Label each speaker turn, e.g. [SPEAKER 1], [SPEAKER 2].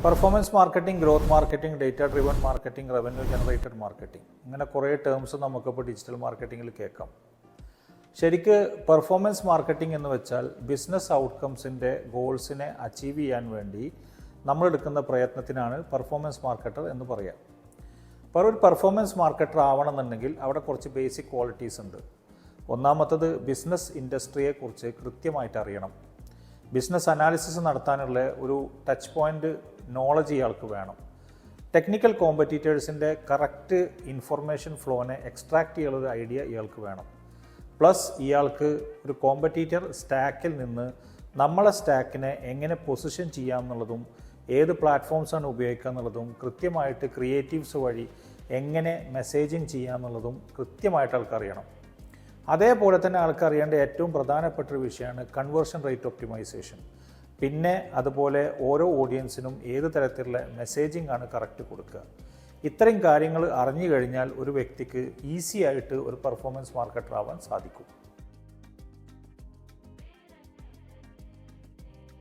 [SPEAKER 1] Performance marketing, growth marketing, data driven marketing, revenue generated marketing, ഇങ്ങനെ കുറേ terms നമുക്കിപ്പോൾ digital മാർക്കറ്റിങ്ങിൽ കേൾക്കാം. ശരിക്ക് പെർഫോമൻസ് മാർക്കറ്റിംഗ് എന്ന് വെച്ചാൽ ബിസിനസ് ഔട്ട്കംസിൻ്റെ ഗോൾസിനെ അച്ചീവ് ചെയ്യാൻ വേണ്ടി നമ്മളെടുക്കുന്ന പ്രയത്നത്തിനാണ് പെർഫോമൻസ് മാർക്കറ്റർ എന്ന് പറയുക. അപ്പോൾ ഒരു പെർഫോമൻസ് മാർക്കറ്റർ ആവണമെന്നുണ്ടെങ്കിൽ അവിടെ കുറച്ച് ബേസിക് ക്വാളിറ്റീസ് ഉണ്ട്. ഒന്നാമത്തത് ബിസിനസ് ഇൻഡസ്ട്രിയെക്കുറിച്ച് കൃത്യമായിട്ട് അറിയണം. ബിസിനസ് അനാലിസിസ് നടത്താനുള്ള ഒരു ടച്ച് പോയിൻ്റ് നോളജ് ഇയാൾക്ക് വേണം. ടെക്നിക്കൽ കോമ്പറ്റീറ്റേഴ്സിൻ്റെ കറക്റ്റ് ഇൻഫർമേഷൻ ഫ്ലോനെ എക്സ്ട്രാക്ട് ചെയ്യാനുള്ളൊരു ഐഡിയ ഇയാൾക്ക് വേണം. പ്ലസ് ഇയാൾക്ക് ഒരു കോമ്പറ്റീറ്റർ സ്റ്റാക്കിൽ നിന്ന് നമ്മളെ സ്റ്റാക്കിനെ എങ്ങനെ പൊസിഷൻ ചെയ്യാമെന്നുള്ളതും ഏത് പ്ലാറ്റ്ഫോംസാണ് ഉപയോഗിക്കുക എന്നുള്ളതും കൃത്യമായിട്ട് ക്രിയേറ്റീവ്സ് വഴി എങ്ങനെ മെസ്സേജിങ് ചെയ്യാമെന്നുള്ളതും കൃത്യമായിട്ട് ആൾക്കറിയണം. അതേപോലെ തന്നെ ആൾക്കറിയേണ്ട ഏറ്റവും പ്രധാനപ്പെട്ട ഒരു വിഷയമാണ് കൺവേർഷൻ റേറ്റ് ഒപ്റ്റിമൈസേഷൻ. പിന്നെ അതുപോലെ ഓരോ ഓഡിയൻസിനും ഏത് തരത്തിലുള്ള മെസ്സേജിംഗ് ആണ് കറക്റ്റ് കൊടുക്കുക. ഇത്രയും കാര്യങ്ങൾ അറിഞ്ഞു കഴിഞ്ഞാൽ ഒരു വ്യക്തിക്ക് ഈസി ആയിട്ട് ഒരു പെർഫോമൻസ് മാർക്കറ്റർ ആവാൻ സാധിക്കും.